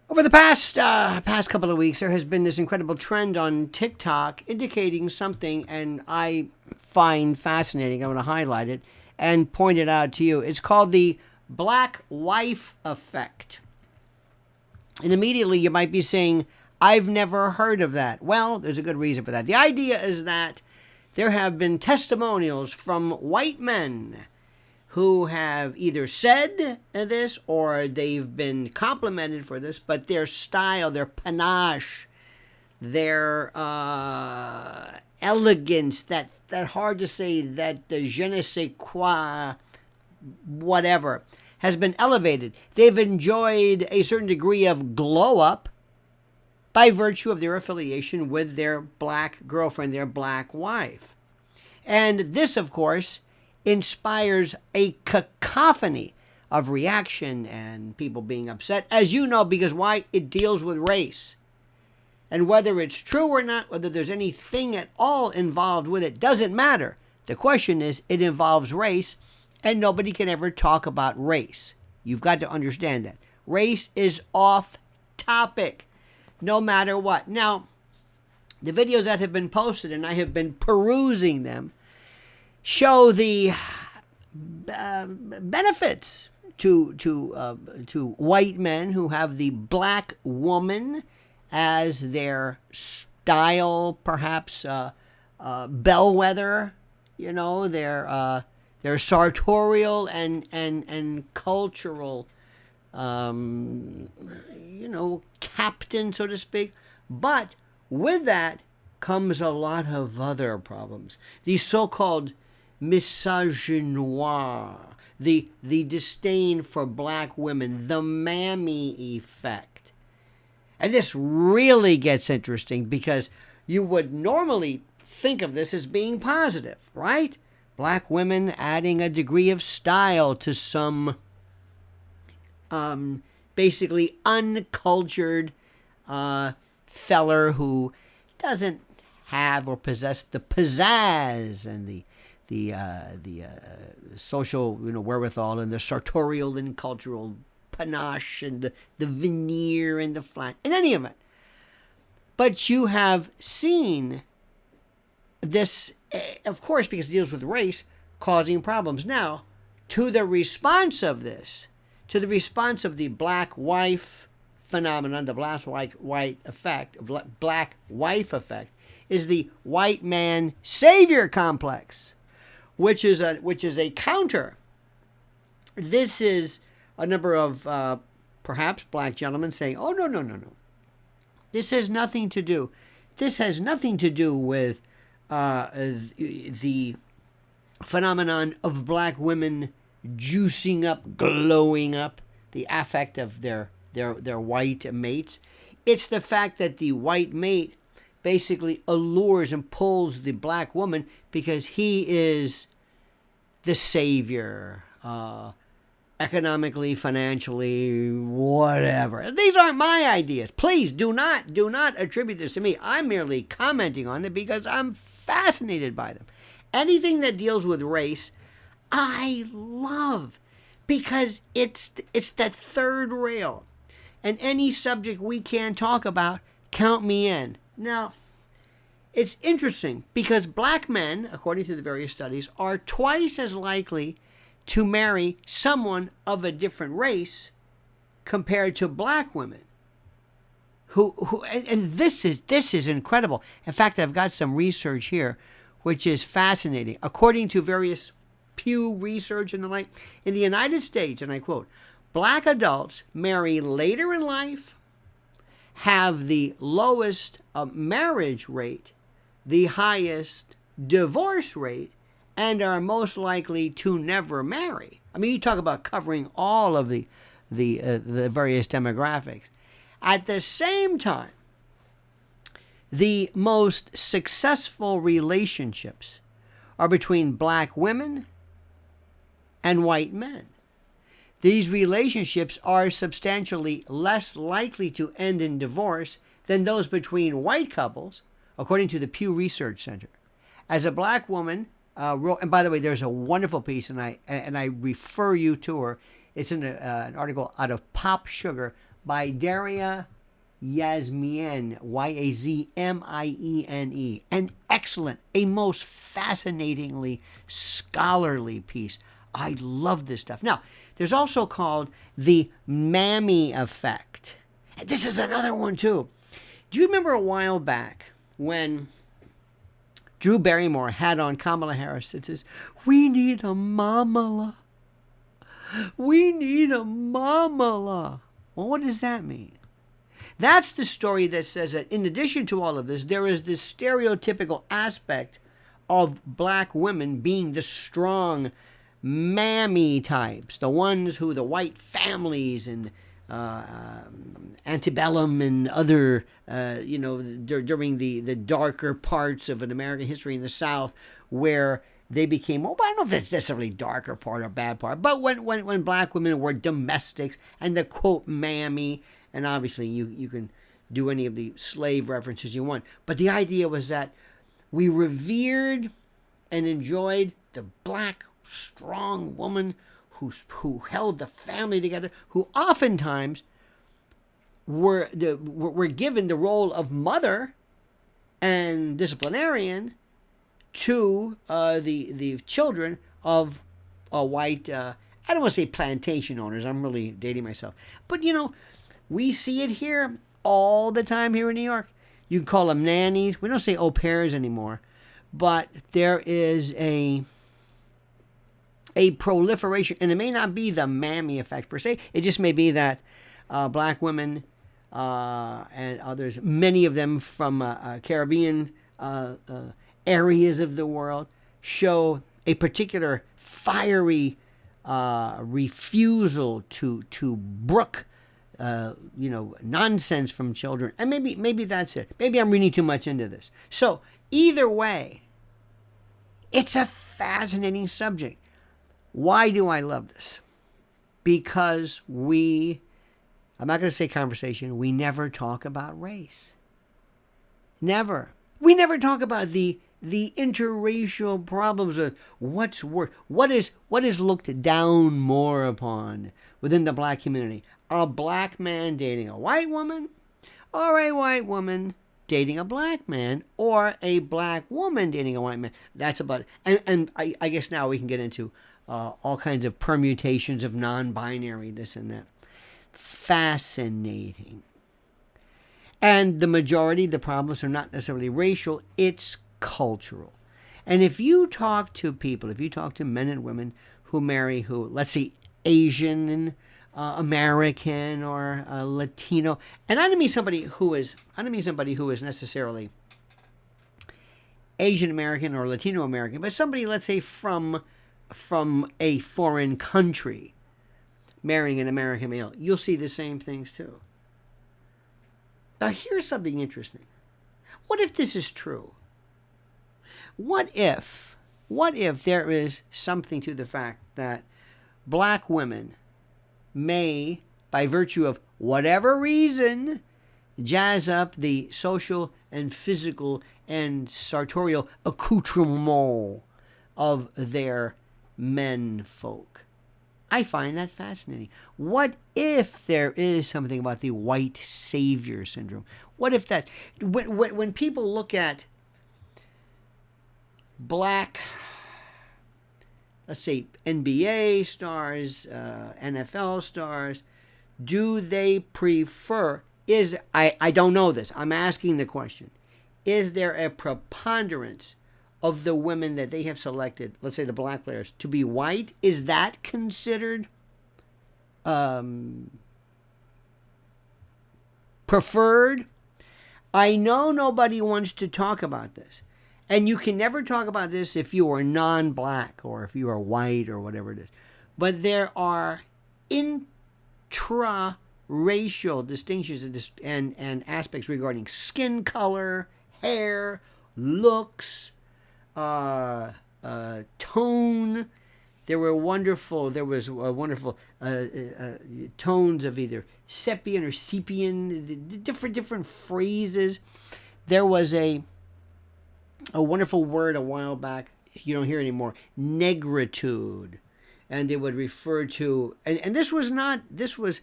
Over the past couple of weeks, there has been this incredible trend on TikTok indicating something, and I find fascinating. I want to highlight it and point it out to you. It's called the black wife effect. And immediately you might be saying, I've never heard of that. Well, there's a good reason for that. The idea is that there have been testimonials from white men who have either said this or they've been complimented for this, but their style, their panache, their elegance, that hard to say, that the je ne sais quoi, whatever, has been elevated. They've enjoyed a certain degree of glow up by virtue of their affiliation with their black girlfriend, their black wife. And this, of course, inspires a cacophony of reaction and people being upset, as you know, because why? It deals with race. And whether it's true or not, whether there's anything at all involved with it, doesn't matter. The question is, it involves race, and nobody can ever talk about race. You've got to understand that. Race is off topic, no matter what. Now, the videos that have been posted, and I have been perusing them, show the benefits to white men who have the black woman as their style, perhaps bellwether. You know, their sartorial and cultural, captain, so to speak. But with that comes a lot of other problems. These so-called misogynoir, the disdain for black women, the mammy effect. And this really gets interesting because you would normally think of this as being positive, right? Black women adding a degree of style to some basically uncultured feller who doesn't have or possess the pizzazz and the social wherewithal and the sartorial and cultural panache and the veneer and the flat, in any event. But you have seen this, of course, because it deals with race, causing problems. Now, to the response of this, to the response of the black wife phenomenon, the black wife effect, is the white man savior complex, which is a counter. This is a number of perhaps black gentlemen saying, "Oh no. This has nothing to do. This has nothing to do with the phenomenon of black women juicing up, glowing up the affect of their white mates. It's the fact that the white mate basically allures and pulls the black woman because he is the savior, economically, financially, whatever. These aren't my ideas. Please do not attribute this to me. I'm merely commenting on it because I'm fascinated by them. Anything that deals with race, I love, because it's that third rail. And any subject we can talk about, count me in. Now, it's interesting because black men, according to the various studies, are twice as likely to marry someone of a different race compared to black women. And this is incredible. In fact, I've got some research here which is fascinating. According to various Pew Research and the like, in the United States, and I quote, black adults marry later in life, have the lowest marriage rate, the highest divorce rate, and are most likely to never marry. I mean, you talk about covering all of the various demographics. At the same time, the most successful relationships are between black women and white men. These relationships are substantially less likely to end in divorce than those between white couples, according to the Pew Research Center. As a black woman wrote, and by the way, there's a wonderful piece, and I refer you to her. It's in an article out of Pop Sugar by Daria Yazmian, Yazmiene. An excellent, a most fascinatingly scholarly piece. I love this stuff. Now, there's also called the mammy effect. And this is another one, too. Do you remember a while back when Drew Barrymore had on Kamala Harris that says, "We need a mamala. We need a mamala." Well, what does that mean? That's the story that says that in addition to all of this, there is this stereotypical aspect of black women being the strong mammy types, the ones who the white families and antebellum and other, during the darker parts of an American history in the South, where they became, I don't know if that's necessarily darker part or bad part, but when black women were domestics and the quote mammy, and obviously you can do any of the slave references you want, but the idea was that we revered and enjoyed the black strong woman who held the family together, who oftentimes were given the role of mother and disciplinarian to the children of white, I don't want to say plantation owners, I'm really dating myself, but we see it here all the time here in New York. You can call them nannies. We don't say au pairs anymore, but there is a proliferation, and it may not be the mammy effect per se. It just may be that black women and others, many of them from Caribbean areas of the world, show a particular fiery refusal to brook nonsense from children. And maybe that's it. Maybe I'm reading too much into this. So either way, it's a fascinating subject. Why do I love this? Because I'm not going to say conversation, we never talk about race. Never. We never talk about the interracial problems of what's worse, what is looked down more upon within the black community. A black man dating a white woman, or a white woman dating a black man, or a black woman dating a white man. That's about it. And I guess now we can get into all kinds of permutations of non-binary, this and that. Fascinating. And the majority, the problems are not necessarily racial, it's cultural. And if you talk to people, if you talk to men and women who marry let's say, Asian and American or Latino, and I don't mean somebody who is necessarily Asian American or Latino American, but somebody, let's say, from a foreign country marrying an American male, you'll see the same things too. Now, here's something interesting. What if this is true? What if there is something to the fact that black women may, by virtue of whatever reason, jazz up the social and physical and sartorial accoutrement of their men folk? I find that fascinating. What if there is something about the white savior syndrome? What if that, when people look at black, let's say, NBA stars, NFL stars, do they prefer, I don't know this, I'm asking the question, is there a preponderance of the women that they have selected, let's say the black players, to be white? Is that considered preferred? I know nobody wants to talk about this. And you can never talk about this if you are non-black or if you are white or whatever it is. But there are intra-racial distinctions and aspects regarding skin color, hair, looks, tone. There was wonderful tones of either sepia or sepian, different phrases. There was a wonderful word a while back, you don't hear anymore, negritude. and they would refer to, and this was not, this was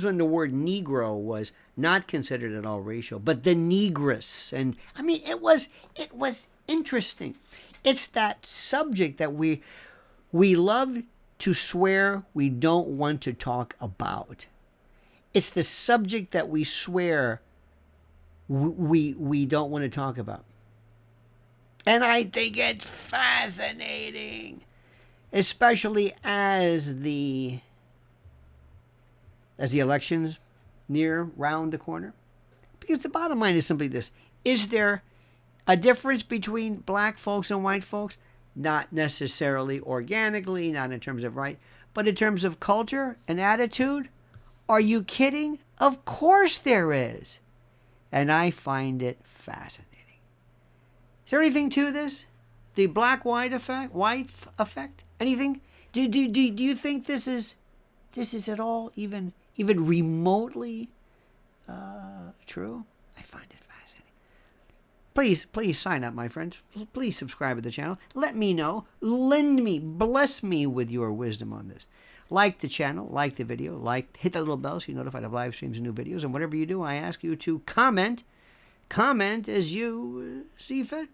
when the word Negro was not considered at all racial, but the negress. And I mean, it was interesting. It's that subject that we love to swear we don't want to talk about. It's the subject that we swear we don't want to talk about. And I think it's fascinating, especially as the elections near round the corner. Because the bottom line is simply this: is there a difference between black folks and white folks? Not necessarily organically, not in terms of right, but in terms of culture and attitude. Are you kidding? Of course there is. And I find it fascinating. Is there anything to this? The black-white effect? White effect? Anything? Do you think this is at all even remotely true? I find it fascinating. Please sign up, my friends. Please subscribe to the channel. Let me know. Bless me with your wisdom on this. Like the channel, like the video, hit that little bell so you're notified of live streams and new videos. And whatever you do, I ask you to comment as you see fit.